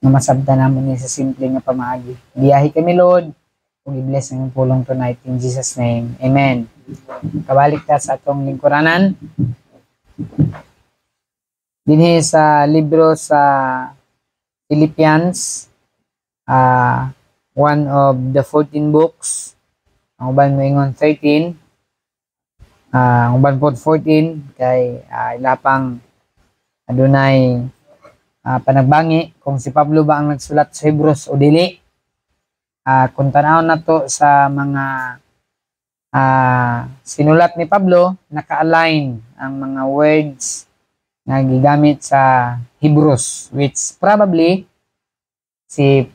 nga masabtan namon ni sa simple nga pamaagi. Biyahe kami, Lord, ug i-bless ang pulong tonight in Jesus name. Amen. Kabalik ta sa atong lingkuranan dinhi sa libro sa Philippians, one of the 14 books. Ang uban moingon 13, ang uban pod 14 kay ilapang adunay panagbangi kung si Pablo ba ang nagsulat sa Hebrews o dili. Kung tanawon nato sa mga sinulat ni Pablo, naka-align ang mga words na gigamit sa Hebrews, which probably si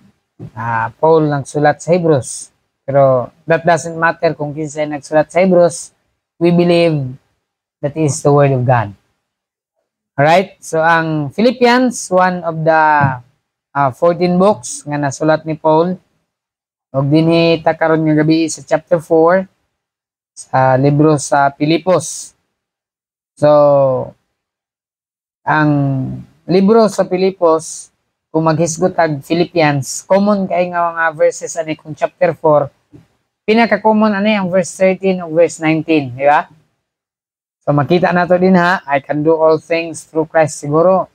Paul nagsulat sa Hebrews. Pero that doesn't matter kung kinsa nagsulat sa Hebrews. We believe that is the word of God. Alright, so ang Philippians, one of the 14 books nga nasulat ni Paul. Og dinhi ta karon nga gabi sa chapter 4 sa libro sa Pilipos. So ang libro sa Pilipos, kung maghisgot ag Philippians, common kay nga mga verses ani kung chapter 4. Pinaka-common ani ang verse 13 o verse 19, di ba? So makita nato din ha, I can do all things through Christ. Siguro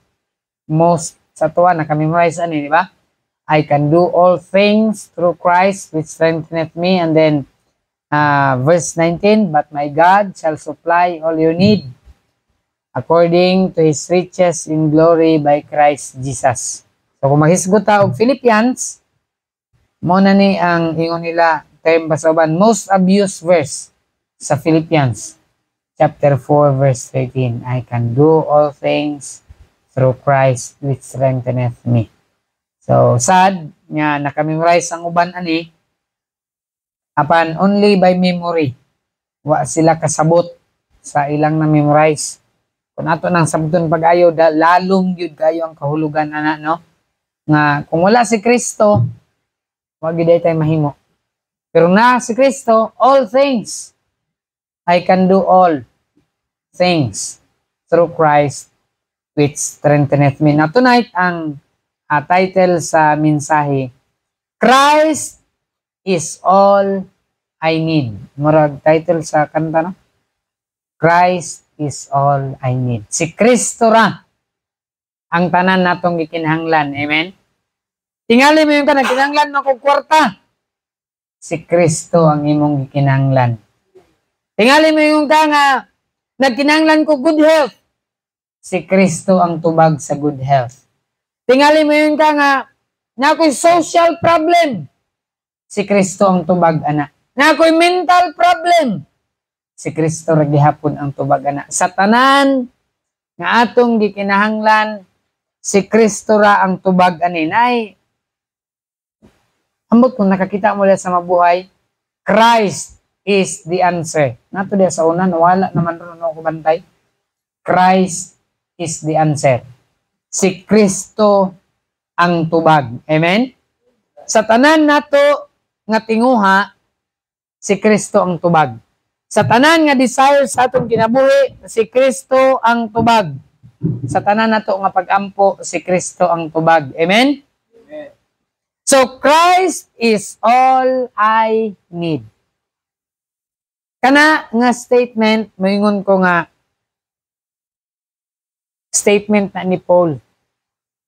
most sa tuwa naka-memorize ani, di ba? I can do all things through Christ which strengtheneth me. And then verse 19, but my God shall supply all your need according to His riches in glory by Christ Jesus. So kung maghisgot ta og Philippians, mo na ni ang ingon nila term basaban most abused verse sa Philippians. Chapter 4, verse 13, I can do all things through Christ which strengtheneth me. So, sad nga nakamemorize ang uban ani, apan only by memory. Wa sila kasabot sa ilang na-memorize. Kung ato nang sabton pag-ayo, lalong yun kayo ang kahulugan, ana, no? Nga, kung wala si Kristo, wag yun tayo mahimo. Pero na si Kristo, all things, I can do all things through Christ which strengtheneth me. Now tonight, ang title sa mensahe, Christ is all I need. Murag title sa kanta, no? Christ is all I need. Si Kristo ra ang tanan natong gikinahanglan. Amen? Tingali mo yung ka, nagkinahanglan mo kong kwarta. Si Kristo ang imong gikinahanglan. Tingali mo yung ka nga, nagkinahanglan ko good health. Si Kristo ang tubag sa good health. Tingali mo yung ka nga, na ako'y social problem. Si Kristo ang tubag, ana. Na ako'y mental problem. Si Kristo ra gihapon ang tubag, ana. Sa tanan nga atong gikinahanglan, si Kristo ra ang tubag, ani. Nay, ambot kung nakakita mo sa mabuhay, Christ is the answer. Nato diya sa una, wala naman ron ako bantay. Christ is the answer. Si Kristo ang tubag. Amen? Sa tanan nato nga tinguha, si Kristo ang tubag. Sa tanan nga desire sa atong kinabuhi, si Kristo ang tubag. Sa tanan nato nga pag-ampo, si Kristo ang tubag. Amen? Amen. So Christ is all I need. Kana nga statement, moingon ko nga, statement na ni Paul,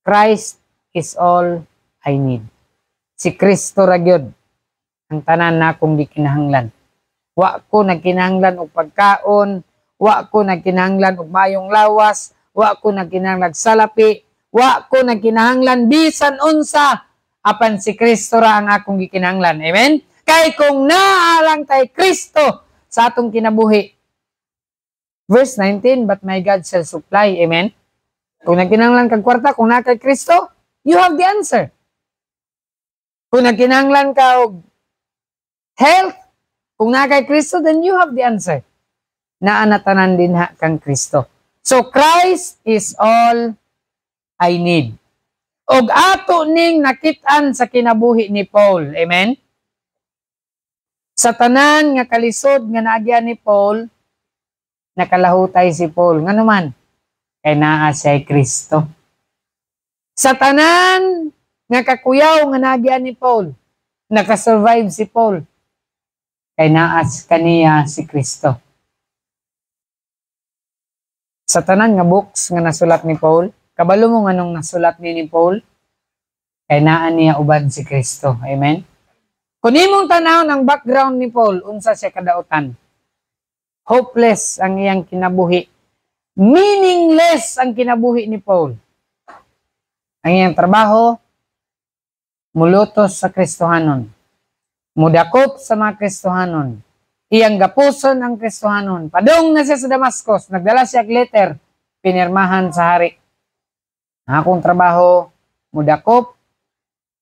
Christ is all I need. Si Kristo ra gyud ang tanan na akong gikinahanglan. Wa ko nagkinahanglan og pagkaon, wa ko nagkinahanglan og mayong lawas, wa ko nagkinahanglan salapi, wa ko nagkinahanglan bisan unsa, apan si Kristo ra ang akong gikinahanglan. Amen? Kay kung naalang tay Kristo sa atong kinabuhi. Verse 19, but my God shall supply. Amen? Kung nagkinahanglan kag kwarta, kung na kay Kristo, you have the answer. Kung nagkinahanglan ka og health, kung na kay Kristo, then you have the answer. Naanatanan din ha kang Kristo. So Christ is all I need. Og ato ning nakit-an sa kinabuhi ni Paul. Amen? Sa tanan nga kalisod nga naagya ni Paul, nakalahutay si Paul. Nga naman, kay naa siya Kristo. Sa tanan nga kakuyaw nga nagyan ni Paul. Nakasurvive si Paul. Kay naas kaniya si Kristo. Sa tanan nga books nga nasulat ni Paul, kabalo mo nga nung nasulat ni Paul, kay naan niya uban si Kristo. Amen? Kung imong tanaw ng background ni Paul, unsa siya kadautan? Hopeless ang iyang kinabuhi. Meaningless ang kinabuhi ni Paul. Ang iyang trabaho, mulutos sa Kristohanon. Mudakop sa mga Kristohanon. Iyang gapuson ang Kristohanon. Padung na siya sa Damascus. Nagdala siya letter. Pinirmahan sa hari. Ang akong trabaho, mudakop,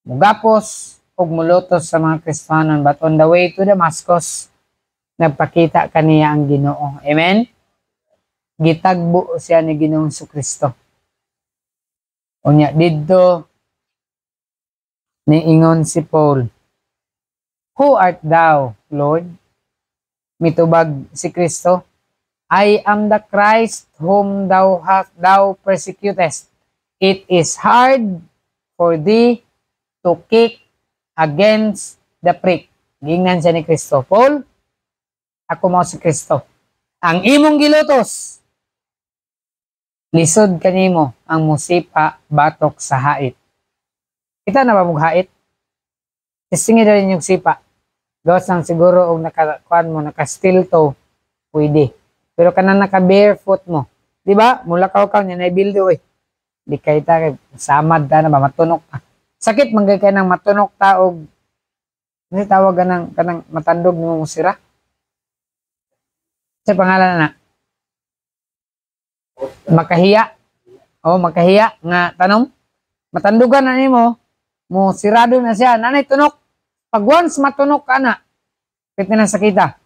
mugapos, ug mulutos sa mga Kristohanon. But on the way to Damascus, nagpakita kaniya ang Ginoo. Amen? Gitagbo siya ni Ginoong Kristo. Unya didto niingon si Paul, "Who art thou, Lord?" Mitubag si Kristo, "I am the Christ whom thou persecutest. It is hard for thee to kick against the prick." Gingnan siya ni Kristo, "Paul, ako mao si Kristo. Ang imong gilutos, lisod kanimo ang musipa batok sa hait." Kita na ba mong hait? Isingin na rin yung sipa. Gawas lang siguro o nakakuan mo, naka-steel toe, pwede. Pero kanan naka-barefoot mo. Di ba? Mula ka niya na-build eh. Di kay ta, samad ta na ba, matunok ta. Sakit manggay kayo ng matunok ta o hindi tawag kanang matandog ni mo sira. Sa pangalan na? Makahiya. O, makahiya nga tanong. Matandugan na nimo mo sirado na siya. Nanay tunok. Pag once matunok ka na, pwede na sakita.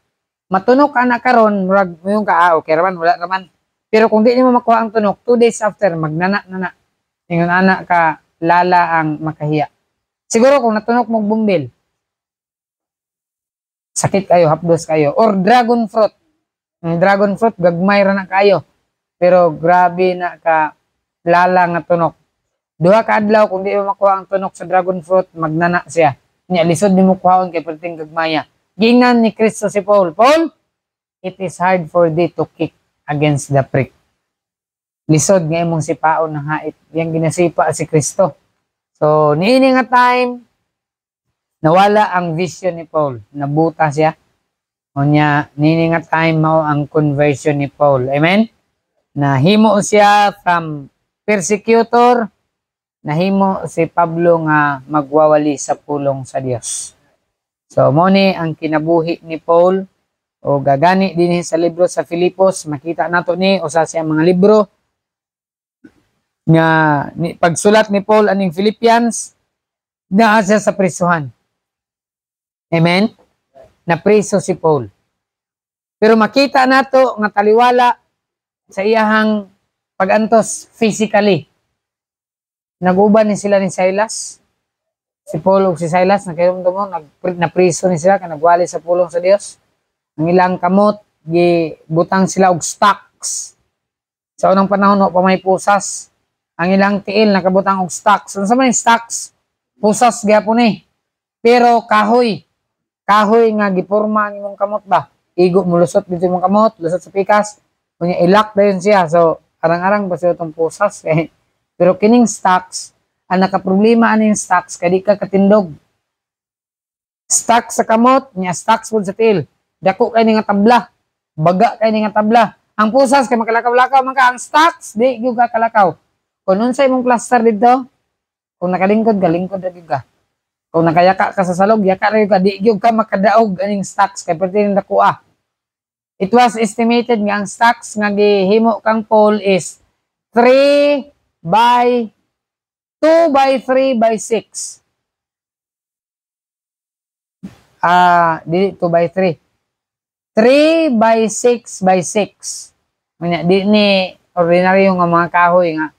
Matunok ka na karon, murag mo yung okay raman, wala raman. Pero kung di mo makuha ang tunok, 2 days after, magnana-nana. Ingon anak ka, lala ang makahiya. Siguro kung natunok mong bumbil, sakit kayo, hapdos kayo. Or dragon fruit. Ang dragon fruit, gagmay ra na kayo. Pero grabe na ka, lala nga tunok. 2 ka adlaw, kung di mo makuha ang tunok sa dragon fruit, magnana siya. Niya, lisod ni mo kuhaon kay perting gagmaya. Gingan ni Kristo si Paul, "Paul, it is hard for thee to kick against the prick." Lisod nga imong sipaon ng hait. Yang ginasipa si Kristo. So, niini nga time, nawala ang vision ni Paul. Nabuta siya. O niya, niini nga time mao ang conversion ni Paul. Amen? Nahimo siya from persecutor, nahimo si Pablo nga magwawali sa pulong sa Dios. So, mo ni ang kinabuhi ni Paul o gagani din sa libro sa Filipos, makita nato ni usa siya mga libro nga pagsulat ni Paul aning Philippians, naa siya sa prisuhan. Amen? Napriso si Paul. Pero makita nato nga taliwala sa iyahang pagantos physically. Naguban ni sila ni Silas. Si Paul ug si Silas nakayumdum napriso ni sila kay nagwali sa pulong sa Dios. Ang ilang kamot gibutang sila og stocks. Sa unang panahon pa may pusas. Ang ilang tiil nakabutang og stocks. Unsa man yung stocks? Pusas gyapon eh. Pero kahoy. Kahoy nga giporma ang imong kamot ba? Igo mo lusot dito imong kamot, lusot sa pikas. Kunya ilak dayon siya. So arang-arang ba siya itong pusas eh. Pero kining stocks, ang nakaproblema aning stocks, kadi ka katindog. Stocks sa kamot, niya stocks po sa til. Dako kay nga tabla. Baga kay nga tabla. Ang pusas kay makalakaw-lakaw man ka, ang stocks, di gyud ka kalakaw. Kung unsay imong plaster dito, kung nakalingkod ka, lingkod ra gyud ka. Kung nakayaka ka sa salog, yaka ra gyud ka, di gyud ka makadaog aning stocks kay perti ning dakuha. It was estimated nga ang stocks nga gihimo kang Paul is 3 by 2 by 3 by 6. Dili 2 by 3. 3 by 6 by 6. Di ni ordinaryo nga mga kahoy nga.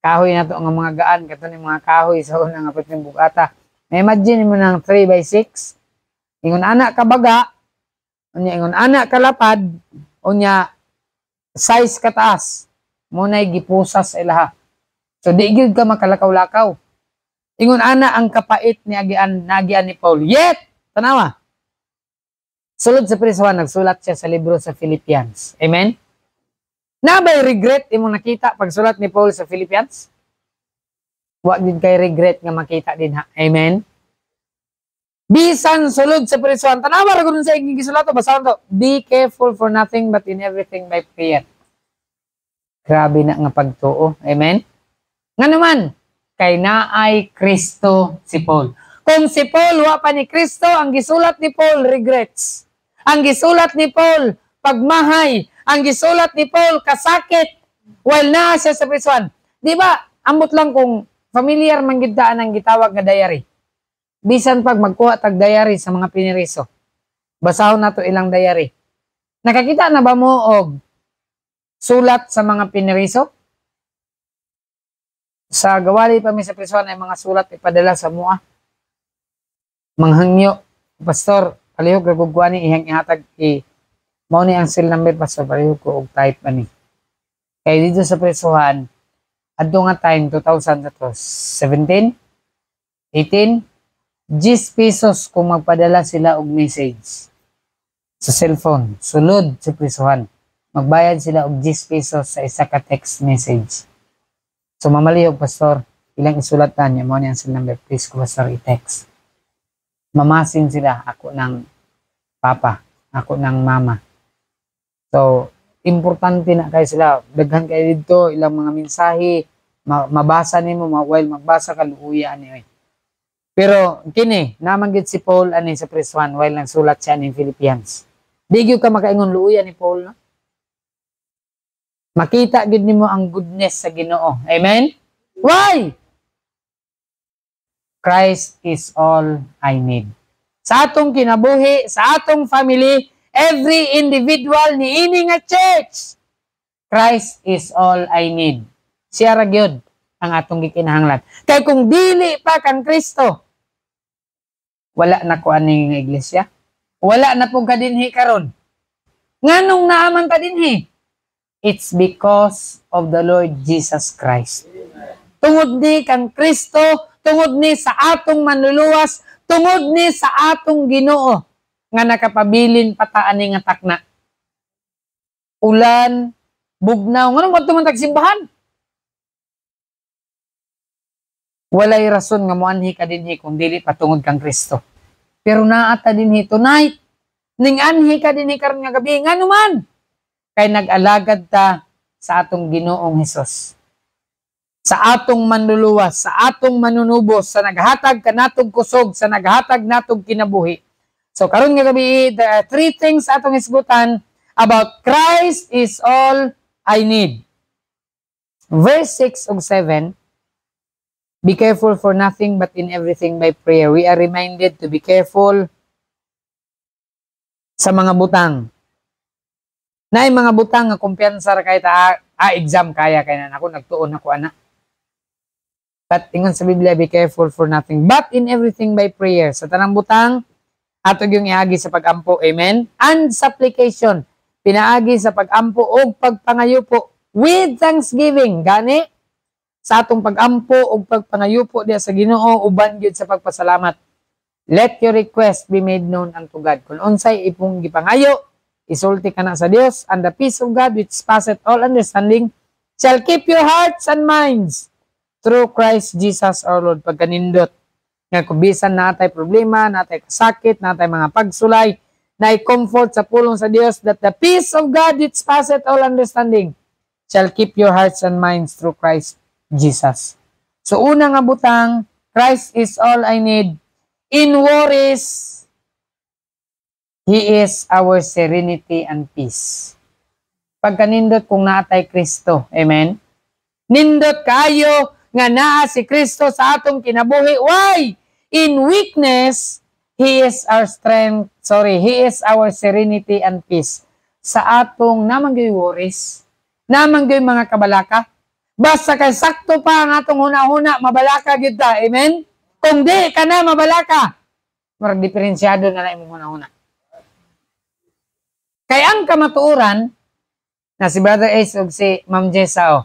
Kahoy na to nga mga gaan. Kato ni mga kahoy sa unang nga pwedeng bukata. Imagine mo ng 3 by 6. Ingon anak ka baga. Ingon anak ka lapad. Unya size kataas. Muna'y gipusas sa ilaha. So, di gyud ka makalakaw-lakaw. Ingon ana ang kapait ni nagian ni Paul. Yet, tanawa. Sulod sa prisuhan, nagsulat siya sa libro sa Philippians. Amen? Nabay regret imong nakita pagsulat ni Paul sa Philippians? Wa gid kay regret nga makita din ha. Amen? Bisan sulod sa prisuhan, tanawa ra gud sa iging gisulato, basahon to. Be careful for nothing but in everything by prayer. Grabe na nga pagtuo. Amen? Nga naman, kay naay Kristo si Paul. Kung si Paul wa pa ni Kristo, ang gisulat ni Paul regrets. Ang gisulat ni Paul pagmahay. Ang gisulat ni Paul kasakit while naa siya sa prison. Di ba? Ambot lang kung familiar man gid ang gitawag nga diary. Bisan pag magkuha tag diary sa mga piniriso. Basahon nato ilang diary. Nakakita na ba mo og sulat sa mga piniriso? Sa gawali pa mi sa prison ay mga sulat ipadala sa mua. Manghangyo, pastor, palihog ragugwani ihang ihatag mao ni ang seal number pastor, palihog ko og type ani. Kay dito sa prisuhan adto nga time 2017, 18, 10 pesos kung magpadala sila og message sa cellphone. Sulod sa prisuhan, magbayad sila og 10 pesos sa isa ka text message. So mamalihog pastor, ilang isulatan niya mo ni ang seal number, please ko pastor i-text. Mamasin sila, ako ng papa, ako ng mama. So, importante na kayo sila. Daghan kayo dito, ilang mga mensahe, mabasa nimo while magbasa ka, luuya ani. Pero, kini, namanggit si Paul ani sa prisuhan while nagsulat siya ni Philippians. Di ka makaingon luuya ni Paul, no? Makita gid nimo ang goodness sa Ginoo. Amen? Why? Christ is all I need. Sa atong kinabuhi, sa atong family, every individual ni ini nga church, Christ is all I need. Siya ra gyud ang atong gikinahanglan. Kay kung dili pa kang Kristo, wala na ko ani nga iglesia. Wala na pong kadinhi karon. Nganong naaman ta dinhi? It's because of the Lord Jesus Christ. Tungod ni kang Kristo, tungod ni sa atong manluluwas, tungod ni sa atong Ginoo nga nakapabilin pataan ni nga takna. Ulan, bugnaw, nganong adto man tagsimbahan? Walay rason nga moanhi ka dinhi kung dili patungod kang Kristo. Pero naata dinhi tonight, ning anhi ka dinhi karon nga gabi, ngano man? Kay nag-alagad ta sa atong Ginoong Hesus. Sa atong manluluwas, sa atong manunubos, sa naghatag kanatong kusog, sa naghatag natong kinabuhi. So karon nga gabi, there are 3 things atong isgutan about Christ is all I need. Verse 6 ug 7, be careful for nothing but in everything by prayer. We are reminded to be careful sa mga butang. Naay mga butang nga kumpiyansa ra kay ta exam kaya kay na ako nagtuon ako ana. But ingon sa Biblia, be careful for nothing but in everything by prayer. Sa tanang butang ato yung iagi sa pagampo, amen, and supplication, pinaagi sa pagampo og pagpangayupo with thanksgiving. Gani sa atong pagampo og pagpangayupo diya sa Ginoo uban gyud sa pagpasalamat. Let your request be made known unto God. Kung unsay ipong gipangayo, isulti ka na sa Dios, and the peace of God which passeth all understanding shall keep your hearts and minds through Christ Jesus our Lord. Pagkanindot nga kubisan natay problema, natay kasakit, natay mga pagsulay, nay comfort sa pulong sa Dios, that the peace of God which passeth all understanding shall keep your hearts and minds through Christ Jesus. So una nga butang, Christ is all I need. In worries, He is our serenity and peace. Pagkanindot kung naatay Kristo, amen? Nindot kayo nga naa si Kristo sa atong kinabuhi. Why? In weakness, He is our strength. He is our serenity and peace. Sa atong namanggoy worries, namanggoy mga kabalaka, basta kay sakto pa ang atong huna-huna, mabalaka gyud ta, amen? Kung di ka na mabalaka, marag diferensyado na imong huna-huna. Kaya ang kamatuoran na si Brother Ace ug si Ma'am Jessa,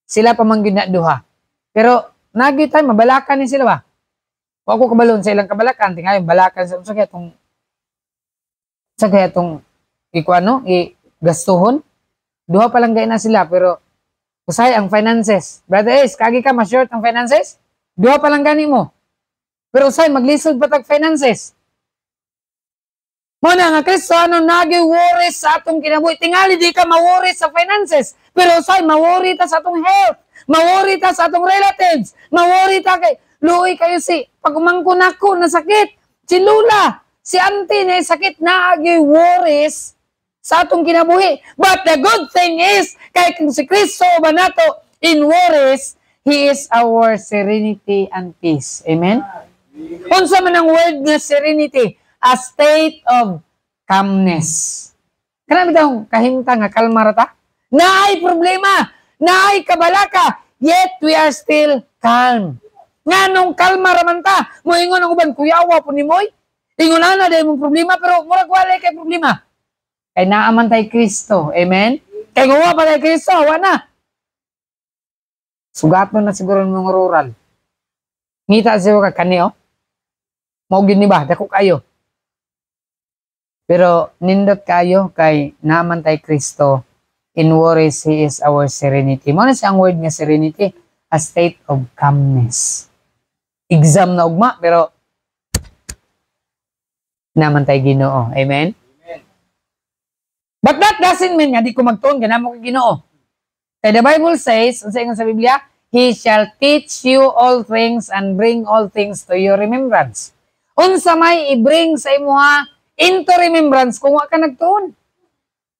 sila pa man gyud na duha. Pero nagi tayo, mabalakan ni sila ba? O ako kabalon sa ilang kabalakan, tingay, balakan sa kaya itong ikuano, i-gastuhon. Duha pa lang gaya na sila, pero usay ang finances. Brother Ace, kagi ka, ma-short ang finances? Duha pa lang gani mo. Pero usay, maglisod pa tag finances. Muna nga, Kristo, ano nagi-worry sa atong kinabuhi? Tingali, di ka ma-worry sa finances. Pero usay, ma-worry ta sa atong health. Ma-worry ta sa atong relatives. Ma-worry ta kay, luoy kayo si, pag umangkon ako na sakit, si Lula, si auntie na sakit, nagi-worries sa atong kinabuhi. But the good thing is, kay si Kristo ba nato in worries, He is our serenity and peace. Amen? Unsa man ang word nga serenity? A state of calmness. Kanang bitaw kahimtang nga kalma rata? Naay problema, naay kabalaka, yet we are still calm. Nganong kalma raman ta? Moingon ang uban, kuyawa po ni Moy. Ingon na dahil mong problema, pero murag wala kay problema. Kay naaman tay Kristo. Amen? Kay guwa pa tay Kristo, wala. Sugaton na siguro ng mga rural. Ngita siya ka kaniyo. Maugin ni ba? Dako kayo. Pero nindot kayo kay naaman tay Kristo. In worries, He is our serenity. Mo na siya ang word nga serenity. A state of calmness. Exam na ugma, pero naman tay Ginoo. Amen? But that doesn't mean nga di ko magtuon ganamo kay Ginoo. Kaya the Bible says, sa Biblia, He shall teach you all things and bring all things to your remembrance. Unsa may i-bring sa imuha into remembrance kung wa ka nagtuon.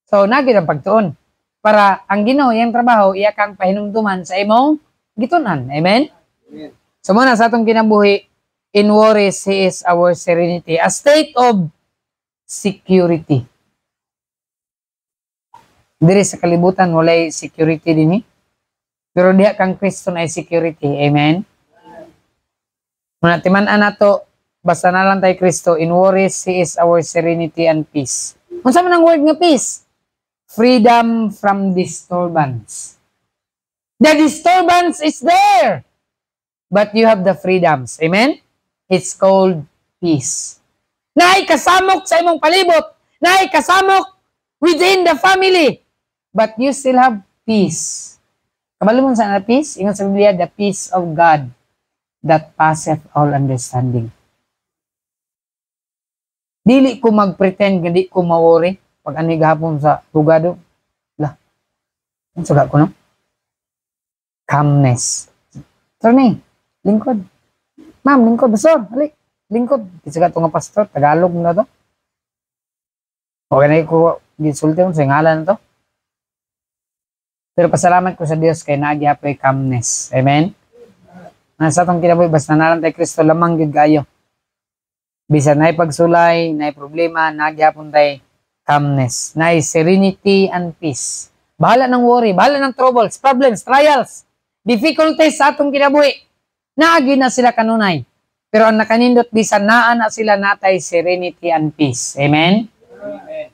So, nagid ang pagtuon. Para ang Ginoo iyang trabaho, iya kang pahinumduman sa imong gitunan. Amen? Amen. So, muna sa atong kinabuhi, in worries, He is our serenity. A state of security. Diri sa kalibutan, walay security din pero diha kang Kristo na security. Amen? Muna timan-an nato, basta na lang tayo Kristo, in worries, He is our serenity and peace. Unsa man ang word nga peace? Freedom from disturbance. The disturbance is there, but you have the freedoms. Amen? It's called peace. Naay kasamok sa imong palibot, naay kasamok within the family, but you still have peace. Kabalo mo sa peace? Ingon sa Biblia, the peace of God that passeth all understanding. Dili ko mag-pretend, hindi ko ma-worry. Pag ani gahapon sa tugado, ang suga ko, no? Calmness. Turning, lingkod. Ma'am, lingkod, basor, halik. Lingkod. Kisa ka nga pastor, Tagalog na to. Okay na ko, gisulti mo sa ngalan na to. Pero pasalamat ko sa Dios kay nagyapoy calmness. Amen? Nasa itong kinabuhi, basta nalang tayo Kristo, lamang yun kayo. Bisa na'y pagsulay, na'y problema, nagyapon tayo calmness. Na'y serenity and peace. Bahala ng worry, bahala ng troubles, problems, trials, difficulties sa atong kinabuhi. Naagi na sila kanunay. Pero ang nakanindot, bisa naa na sila natay serenity and peace. Amen? Amen.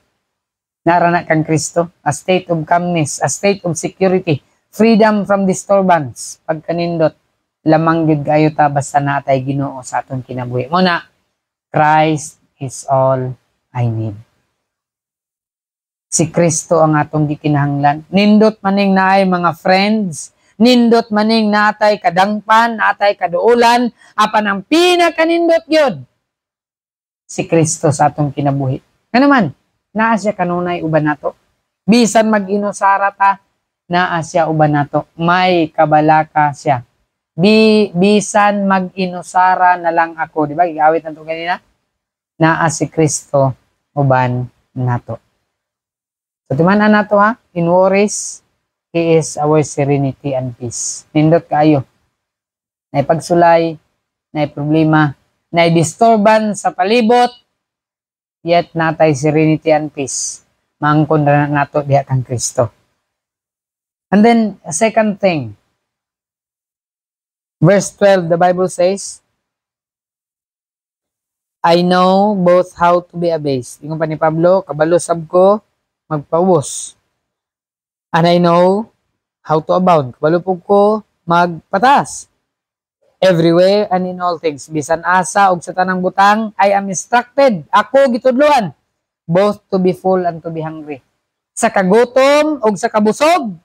Narana kang Kristo, a state of calmness, a state of security, freedom from disturbance. Pagkanindot, lamang yun kayo ta, basta natay Ginoo sa atong kinabuhi. Muna, Christ is all I need. Si Kristo ang atong gikinahanglan. Nindot maning naay mga friends, nindot maning natay kadangpan, natay kaduulan, apan ang pinakanindot yun, si Kristo sa atong kinabuhi. Nga naman, naa siya kanunay uban nato. Bisan mag-inusara ta, naa siya uban nato. May kabalaka siya. Bisan mag-inusara na lang ako. Diba? Gigawit na ito kanina. Naa si Kristo uban nato. So, timanan nato ha. In worries, He is our serenity and peace. Nindot kayo. Nay pagsulay, nay problema, nay disturbance sa palibot, yet natay serenity and peace. Mangkon na nato diha kang Kristo. And then, a second thing. Verse 12, the Bible says, I know both how to be abased. Ingon pa ni Pablo, kabalo sab ko, magpawos. And I know how to abound. Kabalo po ko, magpatas. everywhere and in all things. Bisan asa og sa tanang butang, I am instructed. Ako gitudloan both to be full and to be hungry. Sa kagutom og sa kabusog.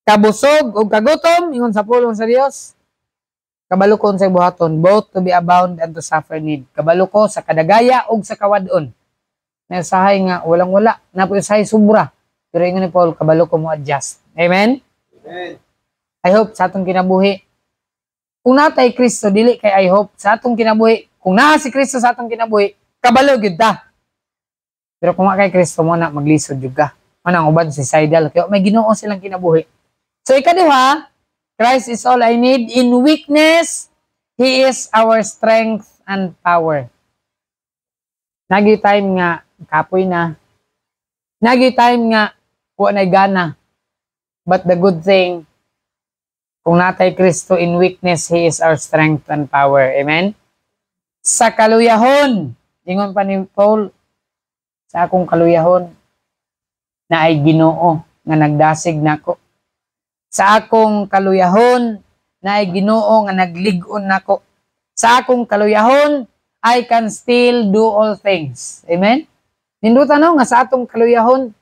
Kabusog og kagutom ingon sa pulong sa Dios. Kabalo ko sa buhaton, both to be abound and to suffer need. Kabalo ko sa kadagaya og sa kawadon. Nasahay nga walang-wala, napusahay sobra. Pero ingon ni Paul, kabalo ko mo adjust. Amen? Amen. I hope sa atong kinabuhi. Kung natay Kristo, dili kay I hope sa atong kinabuhi. Kung naa si Kristo sa atong kinabuhi, kabalo gyud ta. Pero kung kay Kristo mo na maglisod jud ka. Manang uban suicidal kaya may Ginoo silang kinabuhi. So ikaduha, Christ is all I need. In weakness, He is our strength and power. Nagi time nga kapoy na. Nagi time nga wa nay gana. But the good thing, kung natay Kristo in weakness, He is our strength and power. Amen? Sa kaluyahon, ingon pa ni Paul, sa akong kaluyahon, na ay Ginoo nga nagdasig nako. Sa akong kaluyahon, na ay Ginoo nga naglig-on nako. Sa akong kaluyahon, I can still do all things. Amen? Nindutan no, nga sa atong kaluyahon,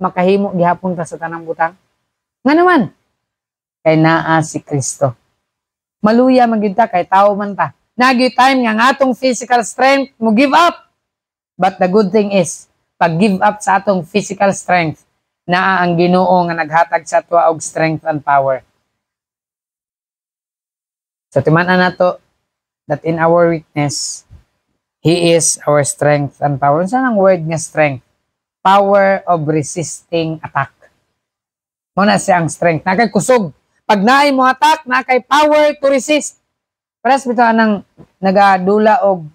makahimo gihapon ta sa tanang butang. Nga naman, kay naa si Kristo. Maluya magyud ta kay tao man ta. Nagi time nga nga atong physical strength mo give up. But the good thing is, pag give up sa atong physical strength, naa ang Ginoo nga naghatag sa tuwa og strength and power. So timan-an nato that in our weakness, He is our strength and power. Saan ang word nga strength? Power of resisting attack. Muna siya ang strength. Nakay kusog. Pag naay mo attack, nakay power to resist. Paras bito anang nagadula og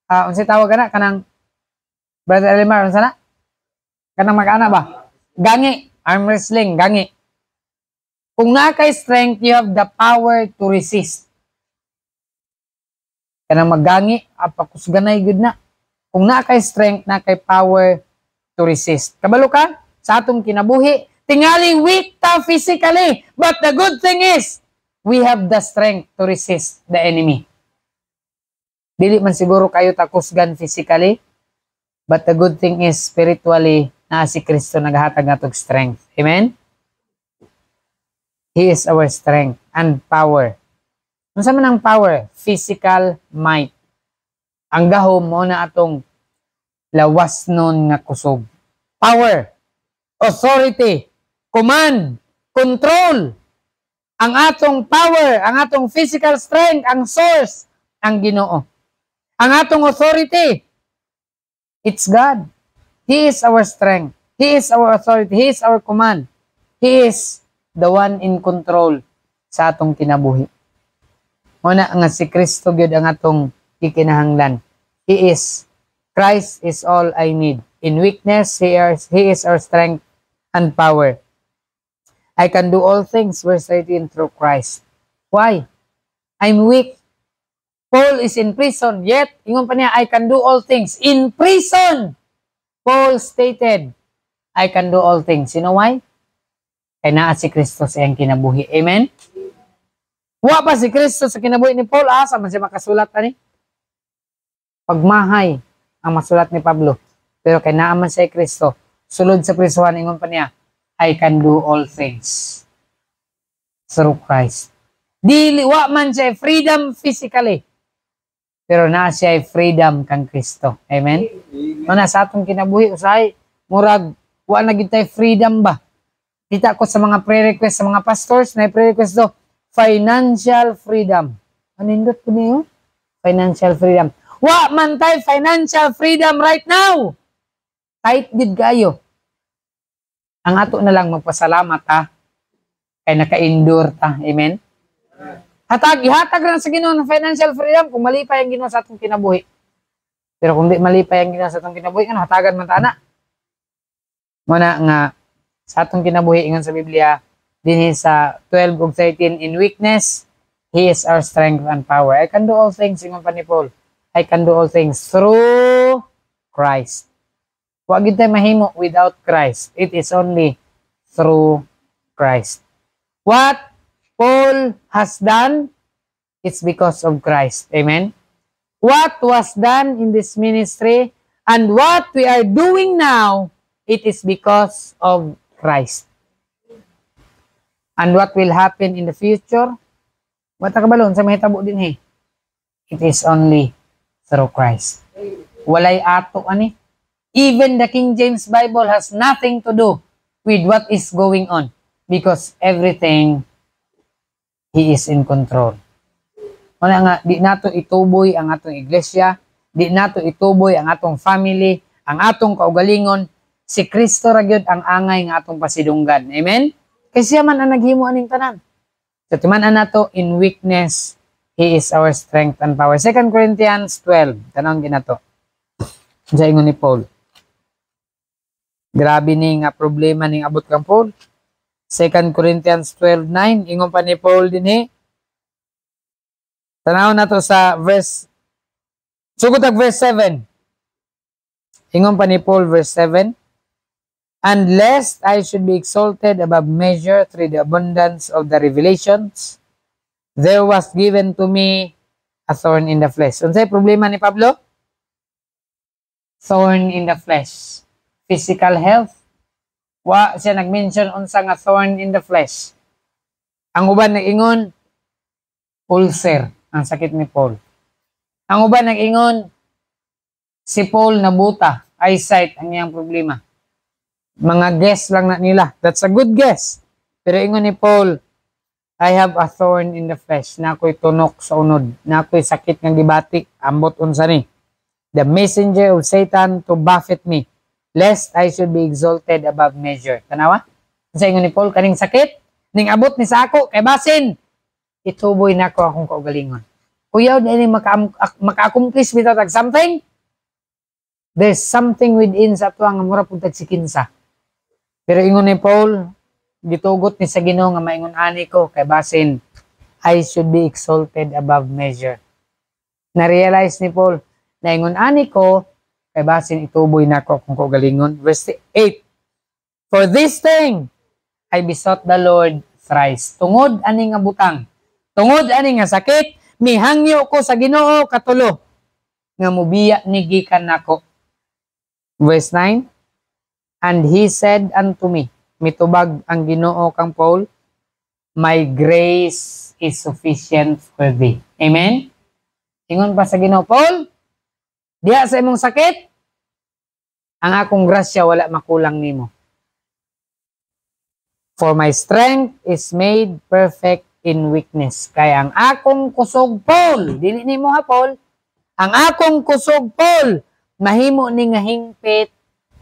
unsay tawag kana kanang Brother Elimar unsa na? Kanang mag-ana ba? Gangi, arm wrestling, gangi. Kung nakay strength, you have the power to resist. Kanang maggangi, apakusganay gud na. Kung nakay strength, nakay power to resist. Kabalo ka? Sa atong kinabuhi, tingali weak ta physically, but the good thing is, we have the strength to resist the enemy. Dili man siguro kayo takusgan physically, but the good thing is, spiritually, na si Kristo naghatag natong strength. Amen? He is our strength and power. Unsa man ang power? Physical might. Ang gahom mo na atong lawas nun nga kusog. Power, authority, command, control. Ang atong power, ang atong physical strength, ang source, ang Ginoo. Ang atong authority, it's God. He is our strength. He is our authority. He is our command. He is the one in control sa atong kinabuhi. Muna nga si Kristo gyud ang atong gikinahanglan. Christ is all I need. In weakness, He is our strength and power. I can do all things, verse 13, through Christ. Why? I'm weak. Paul is in prison, yet, ingon pa niya, I can do all things. In prison, Paul stated, I can do all things. You know why? Kaya naa si Kristo sa iyang kinabuhi. Amen? Wa pa si Kristo sa kinabuhi ni Paul, asa man siya makasulat ani? Pagmahay ang masulat ni Pablo. Pero kay naa man siya Kristo, sulod sa prisuhan, ingon pa niya, I can do all things through Christ. Dili wa man siya freedom physically, pero naa siya freedom kang Kristo. Amen? Mana sa atong kinabuhi usay murag wa na gid tay freedom ba? Kita ko sa mga pre-request sa mga pastors na pre-request do financial freedom. Anindot ko niyo? Financial freedom. Wa man tay financial freedom right now. Tight gid kayo. Ang ato na lang magpasalamat ha. Kay naka-endure ta. Amen? Ihatag lang sa Ginoo ng financial freedom kung malipay ang Ginoo sa atong kinabuhi. Pero kung di malipay ang Ginoo sa atong kinabuhi, ano, hatagan man ta na. Muna nga, sa atong kinabuhi, ingon sa Biblia, din sa 12 ug 13, in weakness, He is our strength and power. I can do all things, ingon pa ni Paul. I can do all things through Christ. Wa gid tay mahimo without Christ. It is only through Christ. What Paul has done it's because of Christ. Amen? What was done in this ministry and what we are doing now, it is because of Christ. And what will happen in the future? Wata kabalon sa mahitabo din it is only through Christ. Walay ato ani. Even the King James Bible has nothing to do with what is going on because everything He is in control. Wala nga, di nato ituboy ang atong iglesia, di nato ituboy ang atong family, ang atong kaugalingon, si Kristo ra gyud ang angay nga atong pasidunggan. Amen? Kasi siya man ang naghimo aning tanan. So timan-an nato in weakness, He is our strength and power. 2 Corinthians 12. Tanong ginato. Sa ingon ni Paul. Grabe ni nga problema ning abot kang Paul. 2 Corinthians 12:9. Ingon pa ni Paul din Tanaw na to sa verse, sugod ang verse 7. Ingon pa ni Paul, verse 7. And lest I should be exalted above measure through the abundance of the revelations, there was given to me a thorn in the flesh. Unsay problema ni Pablo? Thorn in the flesh. Physical health. Wa siya nag-mention unsa nga thorn in the flesh. Ang uban nag-ingon, ulcer. Ang sakit ni Paul. Ang uban nag-ingon, si Paul nabuta, eyesight ang iyang problema. Mga guess lang na nila. That's a good guess. Pero ingon ni Paul, I have a thorn in the flesh. Na ako'y tunok sa unod. Na ako'y sakit ng dibati. Ambot unsa ni. The messenger of Satan to buffet me, lest I should be exalted above measure. Tanawa? Sa ingon ni Paul, kaning sakit, ning abot ni sa ako, kay basin, ituboy na ko akong kaugalingon. Kuyaw, dahil maka-accomplish without something, there's something within sa tuwa nga mura puntag si kinsa. Pero ingon ni Paul, gitugot ni sa Ginoo nga maingon ani ko, kay basin, I should be exalted above measure. Na-realize ni Paul, na ingon ani ko, kay basin ituboy na ko akong kaugalingon. Verse 8, for this thing, I besought the Lord thrice. Tungod ani nga butang. Tungod ani nga sakit, mihangyo ko sa Ginoo katulo nga mubiya ni gikan nako. Verse 9, and he said unto me, mitubag ang Ginoo kang Paul, my grace is sufficient for thee. Amen? Ingon pa sa Ginoo, Paul, diha sa imong sakit, ang akong grasya wala makulang nimo. For my strength is made perfect in weakness. Kaya ang akong kusog, Paul, dili nimo ha, Paul, ang akong kusog, Paul, mahimo ni nga hingpit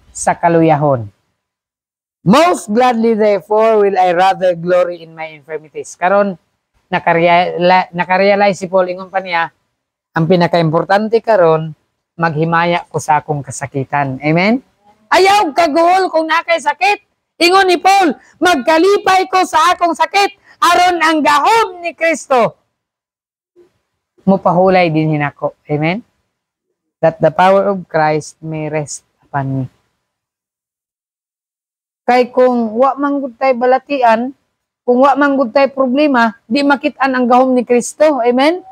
sa kaluyahon. Most gladly, therefore, will I rather glory in my infirmities. Karon, nakarealize si Paul, ingon pa niya, ang pinaka-importante karon, maghimaya ko sa akong kasakitan. Amen? Ayaw kaguol kung nakay sakit. Ingon ni Paul, magkalipay ko sa akong sakit, aron ang gahom ni Kristo. Mupahulay din hinako. Amen? That the power of Christ may rest upon me. Kay kung wa manggod tay balatian, kung wa manggod tay problema, di makit-an ang gahom ni Kristo. Amen?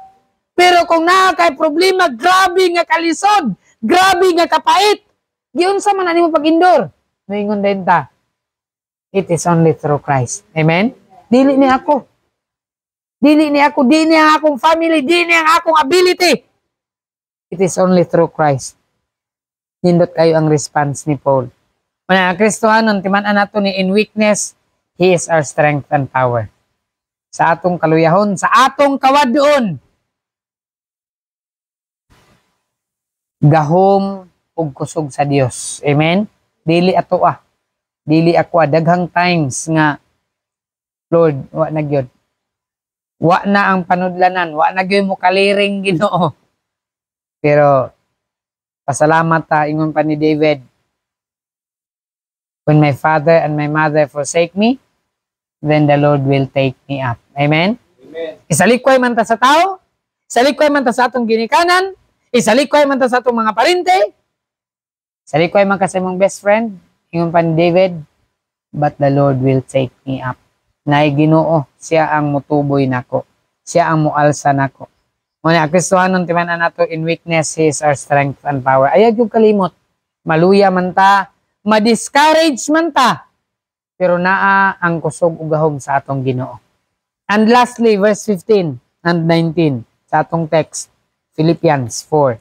Pero kung naa kay problema, grabe nga kalisod, grabe nga kapait, giun sa man ani mo pag-indor. Moingon din ta. It is only through Christ. Amen? Dili ni ako. Dili ni ako, dili ni ang akong family, dili ni ang akong ability. It is only through Christ. Nindot kayo ang response ni Paul. Mga Kristohanon, timan-an nato ni in weakness, He is our strength and power. Sa atong kaluyahon, sa atong kawadon. Gahom ug kusog sa Dios. Amen? Dili ato Dili ako daghang times nga Lord, wa na gyud. Wa na ang panudlanan, wa na gyud mo kaliring Ginoo. Pero pasalamat ta ingon pa ni David. When my father and my mother forsake me, then the Lord will take me up. Amen? Amen. Isalikway man ta sa tao, isalikway man ta sa atong ginikanan, isalikway man ta sa atong mga parente, isalikway man ka sa imong best friend, ingon pa ni David, but the Lord will take me up. Nay Ginoo, siya ang mutuboy nako. siya ang mualsa nako. Muna Kristohanon timan nato in weakness He is our strength and power. Ayag yung kalimot. Maluya man ta, ma-discourage man ta, pero naa ang kusog ug gahom sa atong Ginoo. And lastly, verse 15 and 19 sa atong text, Philippians 4.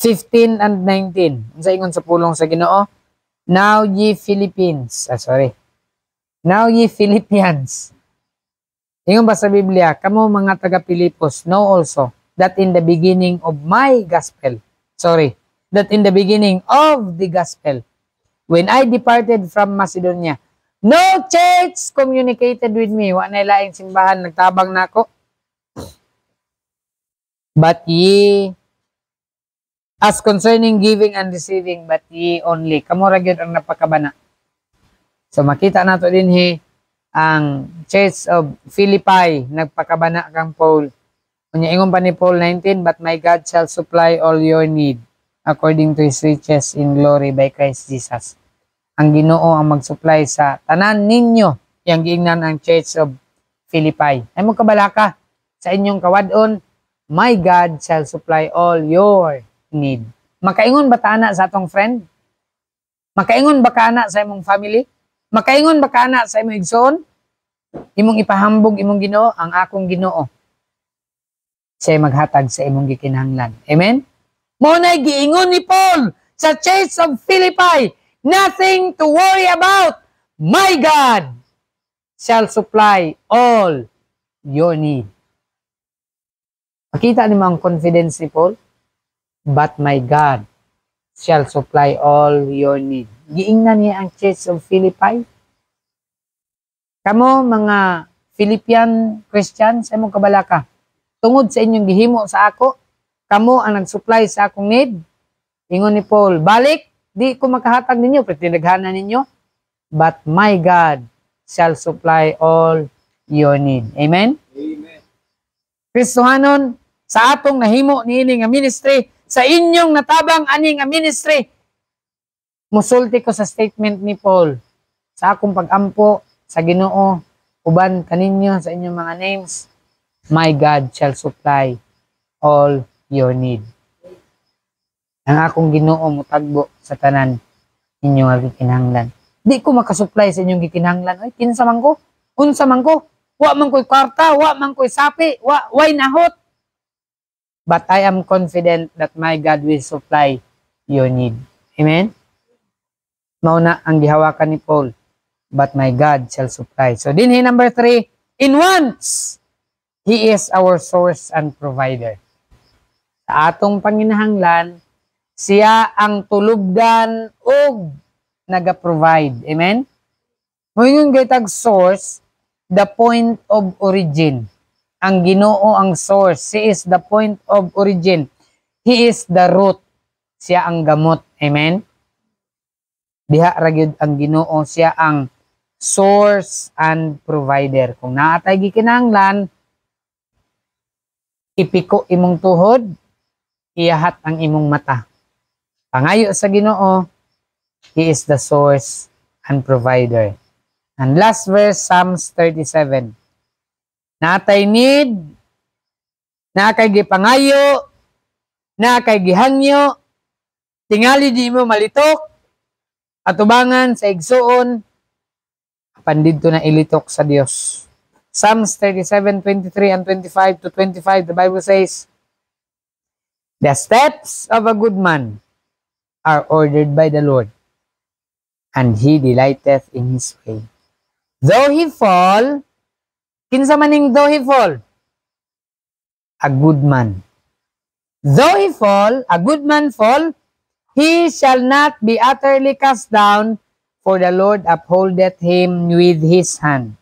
15 and 19. Unsa ingon sa pulong sa Ginoo? Now ye Philippines. Now ye Philippians. Ingon ba sa Biblia, kamo mga taga Pilipos, know also that in the beginning of my gospel, that in the beginning of the gospel, when I departed from Macedonia, no church communicated with me. Wa na laing simbahan nagtabang nako. But ye, as concerning giving and receiving, but ye only. Kamo ra gyud ang napakabana. So makita nato dinhi ang Church of Philippi nagpakabana kang Paul. Unya ingon pa ni Paul 19, but my God shall supply all your need according to His riches in glory by Christ Jesus. Ang Ginoo ang mag-supply sa tanan ninyo, yang giingnan ang Church of Philippi. Ay mo kabalaka sa inyong kawadon, my God shall supply all your need. Makaingon ba ta ana sa atong friend? Makaingon ba ka ana sa imong family? Makaingon ba ka ana sa imong igsoon? Imong ipahambog imong Ginoo, ang akong Ginoo siya maghatag sa imong gikinahanglan. Amen? Mao na giingon ni Paul sa Church of Philippi, nothing to worry about. My God shall supply all your need. Makita niyo ang confidence ni Paul? But my God shall supply all your need. Giingnan niya ang Church of Philippi. Kamo mga Philippian Christians, ay mong kabalaka, tungod sa inyong gihimo sa ako, kamo ang nag-supply sa akong need. Ingon ni Paul, balik, di ko makahatag ninyo, pretindaghanan ninyo, but my God shall supply all your need. Amen? Amen. Kristohanon, sa atong nahimo niini nga ministry, sa inyong natabang ani nga ministry, musulti ko sa statement ni Paul, sa akong pag-ampo, sa Ginoo, uban kaninyo sa inyong mga names, my God shall supply all your need. Ang akong Ginoo mutagbo sa tanan inyong nga gikinahanglan. Di ko makasupply sa inyong gikinahanglan. Ay, kinsa man ko? Unsa man ko? Wa man ko'y kwarta, wa man ko'y sapi, way nahot. But I am confident that my God will supply your need. Amen? Mauna ang gihawakan ni Paul. But my God shall supply. So dinhi number 3, in wants, He is our source and provider. Sa atong panginahanglan, siya ang tulugdan ug naga-provide. Amen? Moingon gaytag source, the point of origin. Ang Ginoo ang source. He is the point of origin. He is the root. Siya ang gamot. Amen? Diha ra gyud ang Ginoo, siya ang source and provider. Kung naatay gikinahanglan, ipiko imong tuhod, iyahat ang imong mata. Pangayo sa Ginoo, He is the source and provider. And last verse, Psalms 37. Natay need, nakay gipangayo, nakay gihangyo, tingali di mo malitok, atubangan sa igsuon, pandito na ilitok sa Dios. Psalms 37:23 and 25 to 25, the Bible says, the steps of a good man are ordered by the Lord, and He delighteth in His way. Though he fall, kinsa maning though he fall? A good man. Though he fall, a good man fall, he shall not be utterly cast down, for the Lord upholdeth him with His hand.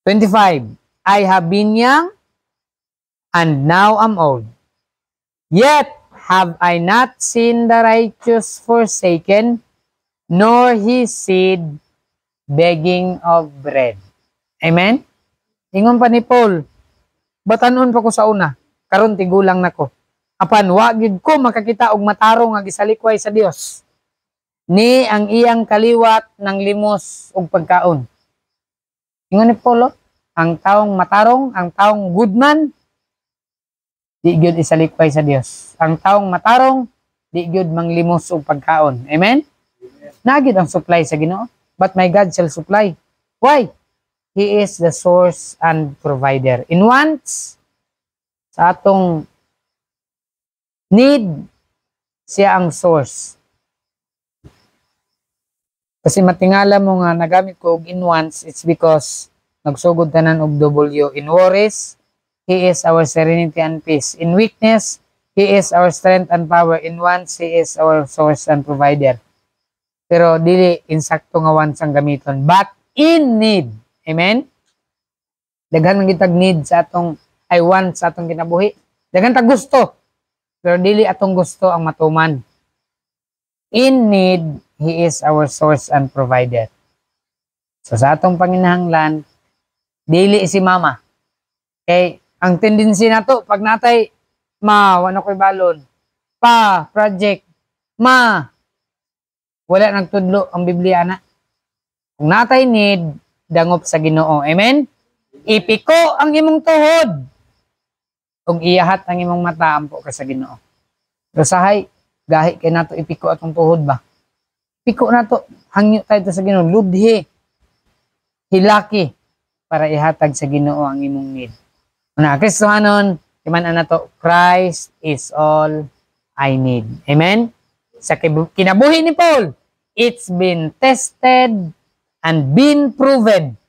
25. I have been young, and now am old. Yet have I not seen the righteous forsaken, nor his seed begging of bread. Amen? Ingon pa ni Paul, batanon pa ko sa una, karon tigulang nako. Apan wagid ko makakita og matarong nga gisalikway sa Dios. Ni ang iyang kaliwat ng limos ug pagkaon. Ingon ni Paul, ang taong matarong, ang taong good man, di gyud isalikway sa Dios. Ang taong matarong, di gyud manglimos og pagkaon. Amen? Nagid ang supply sa Ginoo, but my God shall supply. Why? He is the source and provider. In wants, sa atong need, siya ang source. Kasi matingala mo nga nagamit ko og in wants, it's because nagsugod tanan og W. In worries, He is our serenity and peace. In weakness, He is our strength and power. In wants, He is our source and provider. Pero dili insakto nga wants ang gamiton, but in need. Amen? Daghan man gitag need sa atong ay want sa atong kinabuhi. Daghan tag gusto. Pero dili atong gusto ang matuman. In need, He is our source and provider. So sa atong panginahanglan, dili si mama. Okay, ang tendency nato pag natay wala ko'y balon. Project. Wala nagtudlo ang Biblia na. Kung natay need, dangop sa Ginoo. Amen? Ipiko ang imong tuhod. Kung iyahat ang imong mata, ampo ka sa Ginoo. Pero sahay, gahi kay nato ipiko atong tuhod ba? Piko nato, hangyo tayo sa Ginoo. Ludhi. Hilaki para ihatag sa Ginoo ang imong need. Una, Kristohanon, iman na to, Christ is all I need. Amen? Sa kinabuhi ni Paul, it's been tested and been proven.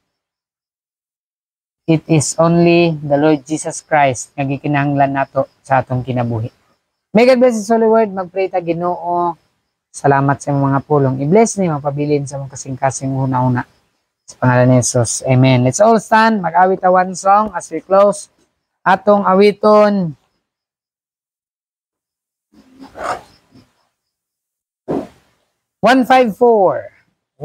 It is only the Lord Jesus Christ nga gikinahanglan nato sa atong kinabuhi. May God bless His holy word. Magpray ta Ginoo. Salamat sa mga pulong. I-bless ni mapabilin sa mga kasing-kasing una-una. Sa pangalan ni Jesus. Amen. Let's all stand. Mag-awit a one song as we close. Atong awiton. $154.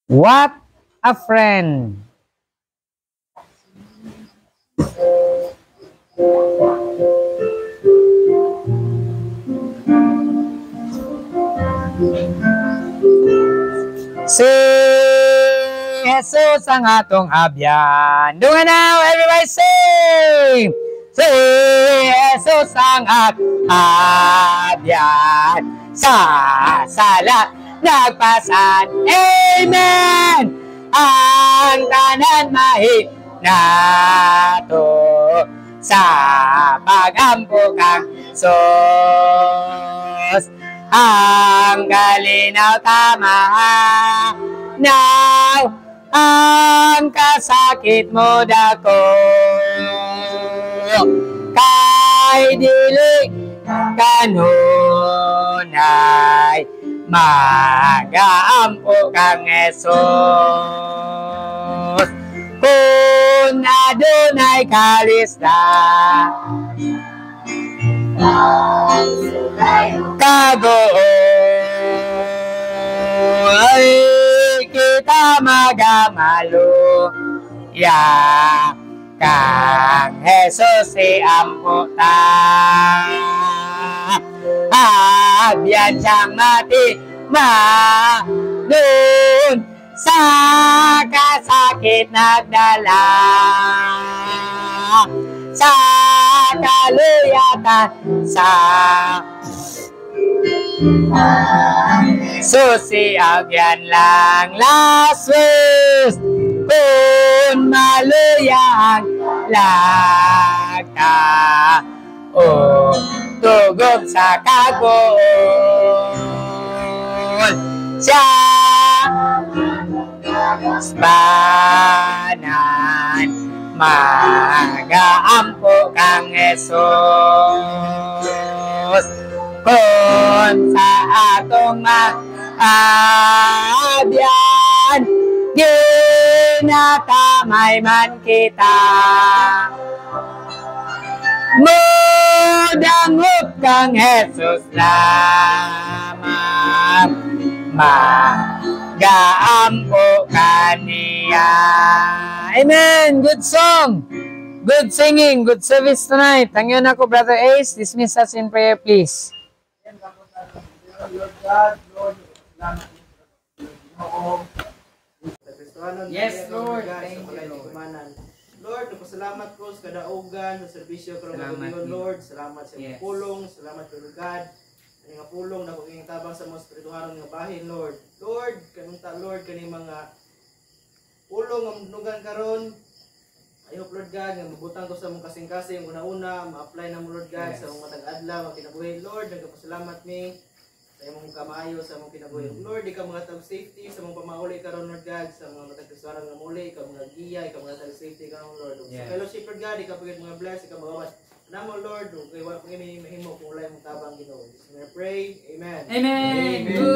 What a friend. Si Jesus ang atong abyan. Dunga now, everybody sing! Si Jesus ang atong abyan. Sa sala nagpasan. Amen! Ang tanan nato sa pagampo kang Sos. Ang kalinaw tama now ang kasakit mo dako kay dili kanunay magaampo kang Jesus. Kung adunay kalista ay kita magamalo ya kang Jesus iampo ta abyan siyang mati nun sa kasakit nagdala sa kaluyatan sa susi agyan lang last wish kung maluyang lagta o tugog sa kagol siya banan magaampo kang Jesus. Kung sa atong maabyan ginatamay man kita mudangop kang Jesus lamang magaampo kaniya. Amen. Good song. Good singing. Good service tonight. Tangyon ako, Brother Ace. Dismiss us in prayer, please. Kristohanon, Yes, kaya Lord. God, Thank sa you, balay ni Lord. Kumanan. Lord, nagpasalamat ko sa kadaugan, sa serbisyo karong Salamat, gabi, Lord. Lord. Salamat sa Yes. iyong pulong, salamat kay God. Ani nga pulong na kung iyong tabang sa mga espirituhanon nga bahin, Lord. Lord, kanunta Lord kani mga pulong ang nugan karon. I hope, Lord God, nga mabutang ko sa mong kasing-kasing una-una, ma-apply na mo, Lord God, Yes. sa mong matag adlaw, ang kinabuhi. Lord, nagpasalamat mi sa imong kamaayo sa mong kinabuhi. Lord, ikaw mga tag safety sa mong pamauli karon, Lord God, sa mga matag kristuhanon nga muli, ikaw mga giya, ikaw mga tag safety karon, Lord. Sa Yes. fellowship, Lord God, ikaw pagid mga bless, ikaw magawas. Namo, Lord, kay wala pang mahimo kung wala mong tabang Ginoo. I pray. Amen. Amen. Amen. Good.